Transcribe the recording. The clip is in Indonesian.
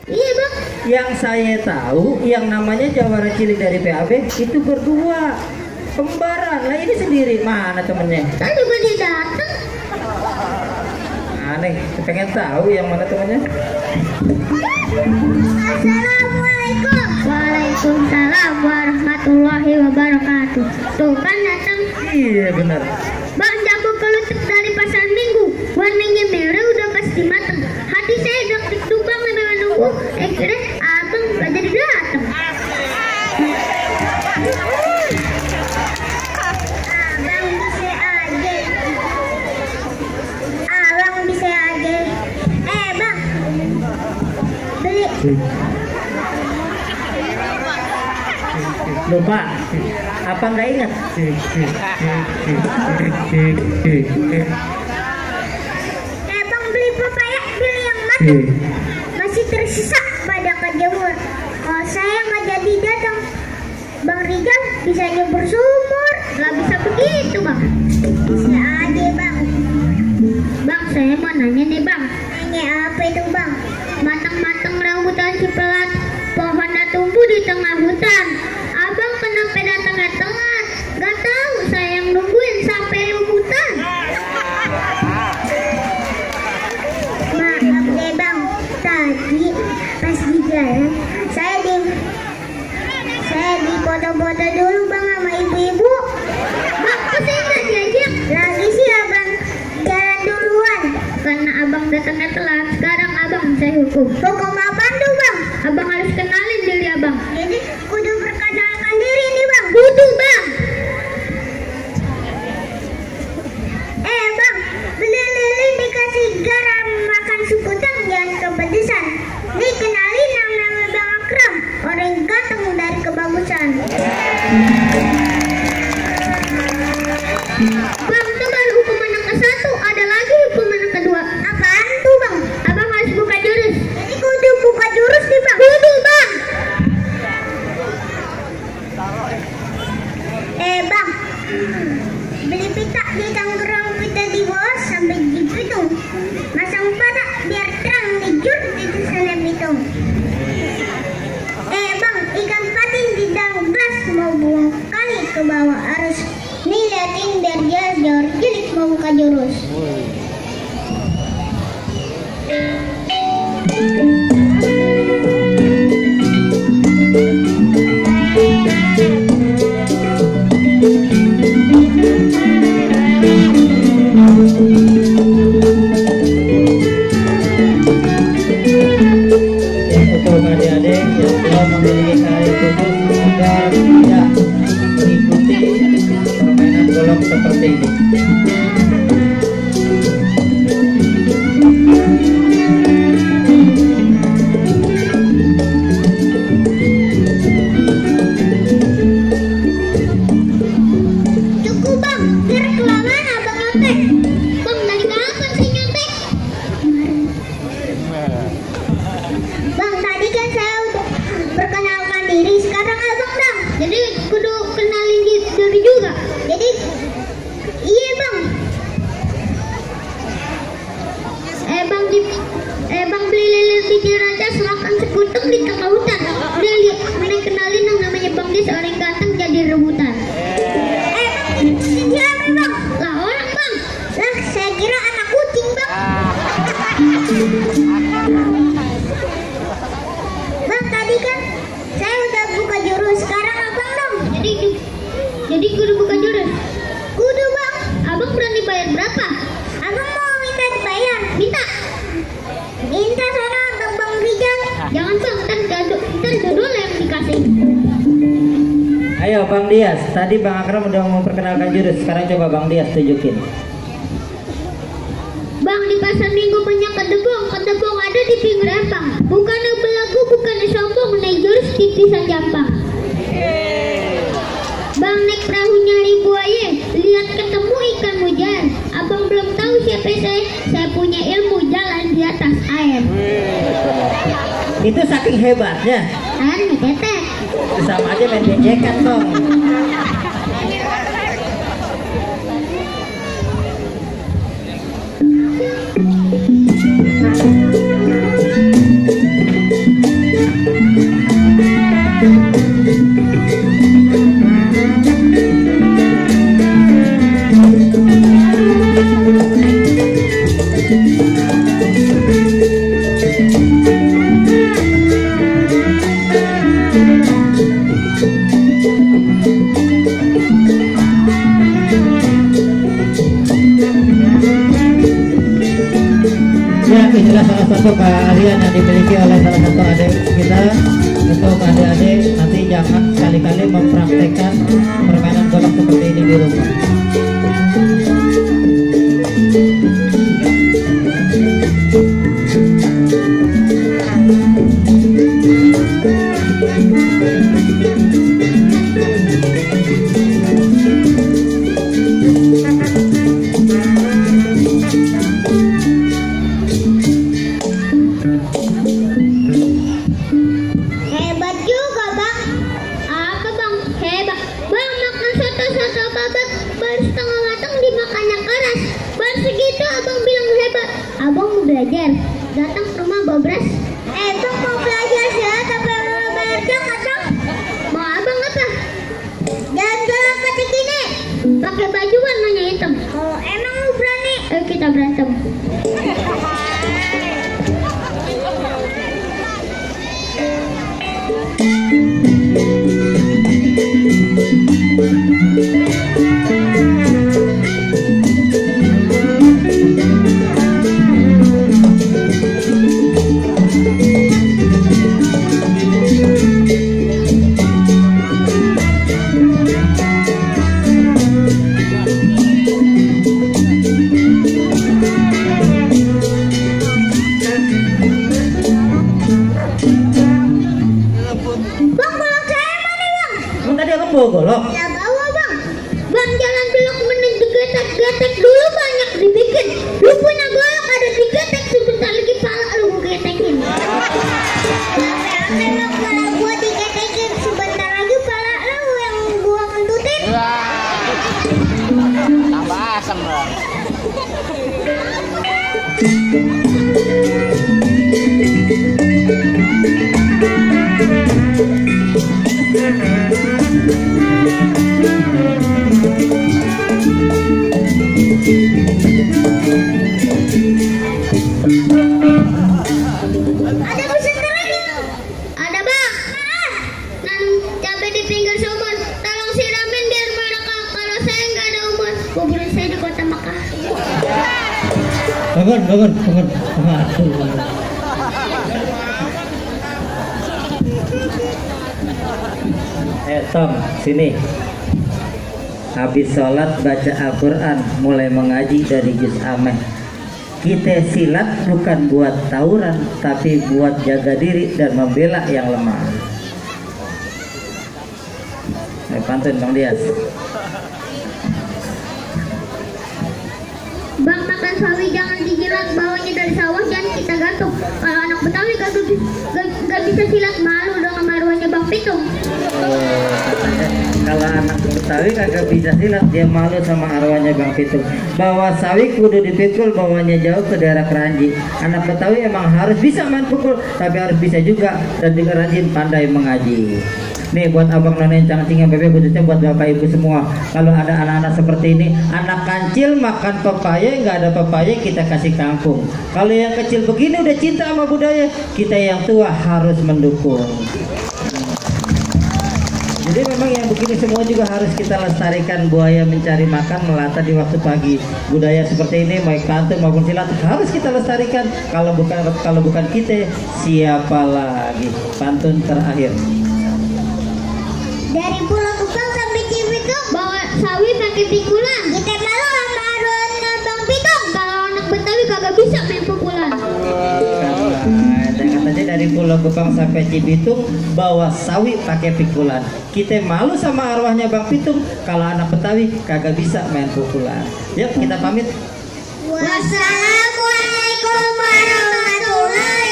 Iya bang. Yang saya tahu yang namanya jawara cilik dari PAB itu berdua kembaran. Lah ini sendiri mana temennya? Tadi juga dia datang. Aneh, pengen tahu yang mana temennya. Assalamualaikum. Waalaikumsalam warahmatullahi wabarakatuh. Tuh kan datang. Iya benar. Bang jago kelutuk dari pasar minggu. Warnanya merah udah pasti matang. Hati saya deg-deg bang nunggu. Kira abang gak jadi datang. Abang bisa aja. Abang bisa aja. Bang. Beli. Lupa. Apa nggak ingat? Bang beli pepaya, beli yang matang. Masih tersisa pada kejemur. Kalau saya nggak jadi datang, Bang Rizal bisa nyebur sumur. Nggak bisa begitu bang. Bisa aja bang. Bang saya mau nanya nih bang. Nanya apa itu bang? Matang-matang rambutan cipelat, pohonnya tumbuh di tengah hutan. Abang kenapa datang-datang? Gak tahu, saya yang nungguin sampai rebutan. Maaf deh bang, tadi pas di jalan saya di foto-foto dulu bang sama ibu-ibu. Bang, kok saya nggak diajak? Lagi sih abang jalan duluan. Karena abang datangnya telat, sekarang abang saya hukum. Hukum apaan tuh bang? Abang harus kenalin diri abang. Jadi kudu perkenalkan diri nih bang. Kudu bang. Bang, beli lilin dikasih garam, makan sukutang jangan kepedesan. Nih kenalin yang namanya Bang Akram, orang ganteng dari kebagusan. Bang, itu baru hukuman yang ke-1, ada lagi hukuman yang kedua. Apaan tuh bang? Abang harus buka jurus. Jadi kudu buka jurus nih bang. Kudu bang. Bang, beli pita di tanggerang, pita di bawah sampai di pitung. Masang pada biar terang dijur di sana pitung. Bang, ikan patin di dalam gelas mau buang kali ke bawah arus. Nih liatin biar dia jor-jelik mau buka jurus. Untuk adik-adik yang belum memiliki karir khusus agar tidak mengikuti permainan golok seperti ini. Cukup bang, biar kelamaan abang nyontek. Bang, dari kapan sih nyontek? Bang, tadi kan saya udah perkenalkan diri, sekarang abang dong. Jadi kudu kenalin diri juga. Jadi, iya bang. Bang beli lilin pikir aja selakan sekutung di tengah hutan. Udah lihat, mana kenalin yang namanya Bang Dis orang ganteng jadi rebutan. Bang, siapa bang? Lah orang bang. Lah saya kira anak kucing bang. Bang tadi kan saya udah buka jurus, sekarang abang dong. Jadi kudu buka jurus. Kudu bang. Abang berani bayar berapa? Abang mau minta dibayar. Minta sana untuk Bang Rizal. Jangan bang, ntar dodol yang dikasih. Ayo Bang Dias, tadi Bang Akram udah mau perkenalkan jurus, sekarang coba Bang Dias tunjukin. Bang, di pasar minggu banyak kedebong ada di pinggir empang. Bukannya belagu, bukannya sombong, naik jurus titisan jampang. Bang naik perahu nyari buaya, lihat ketemu ikan mujair. Abang belum tahu siapa saya punya ilmu jalan di atas air. Itu saking hebatnya. Nih tetek. Sama aja main bejekan dong. untuk keahlian yang dimiliki oleh salah satu adik kita. Untuk adik-adik nanti jangan sekali-kali mempraktekkan permainan golok seperti ini di rumah. Belajar, datang ke rumah Bobras. Bang mau belajar ya, tapi mau bayar datang. Mau abang apa? Jalan-jalan ke sini. Pakai baju warnanya hitam. Oh, emang lu berani? Kita berantem. Golok. Ya bawa bang. Bang jalan belok menuju getek-getek dulu banyak dibikin. Lu punya golok ada digetek sebentar lagi pala lu gue getekin. Belok kalau gua digetekin sebentar lagi pala lu yang gua kentutin. Tambah asam bang. Ada pesan lagi. Ada bang. Nanam cabai di pinggir sumur. Tolong siramin biar mereka. Kalau saya nggak ada umur, kuburan saya di kota Makkah. Bangun. Tom, sini. Habis sholat baca Al-Quran, mulai mengaji dari juz ameh. Kita silat bukan buat tawuran, tapi buat jaga diri dan membela yang lemah. Pantun Bang Dias. Bang makan sawi jangan dijilat, bawahnya dari sawah jangan kita gantung. Kalau anak Betawi gak bisa silat, malu dong sama arwahnya Bang Pitung. Katanya kalau anak Betawi kagak bisa silat, dia malu sama arwahnya Bang Pitung. Bawa sawi kudu dipikul, bawahnya jauh ke daerah Keranji. Anak Betawi emang harus bisa main pukul, tapi harus bisa juga dan juga rajin pandai mengaji. Nih buat abang none cangcing yang bebek, khususnya buat bapak ibu semua. Kalau ada anak-anak seperti ini, anak kancil makan pepaya, nggak ada pepaya kita kasih kangkung. Kalau yang kecil begini udah cinta sama budaya, kita yang tua harus mendukung. Jadi memang yang begini semua juga harus kita lestarikan. Buaya mencari makan melata di waktu pagi. Budaya seperti ini baik pantun maupun silat harus kita lestarikan. Kalau bukan kita, siapa lagi? Pantun terakhir. Dari Pulau Gebang sampai Cibitung bawa sawi pakai pikulan. Kita malu sama arwahnya Bang Pitung. Kalau anak Betawi kagak bisa main pukulan. Katanya dari Pulau Gebang sampai Cibitung bawa sawi pakai pikulan. Kita malu sama arwahnya Bang Pitung. Kalau anak Betawi kagak bisa main pukulan. Yuk kita pamit. Wassalamualaikum warahmatullahi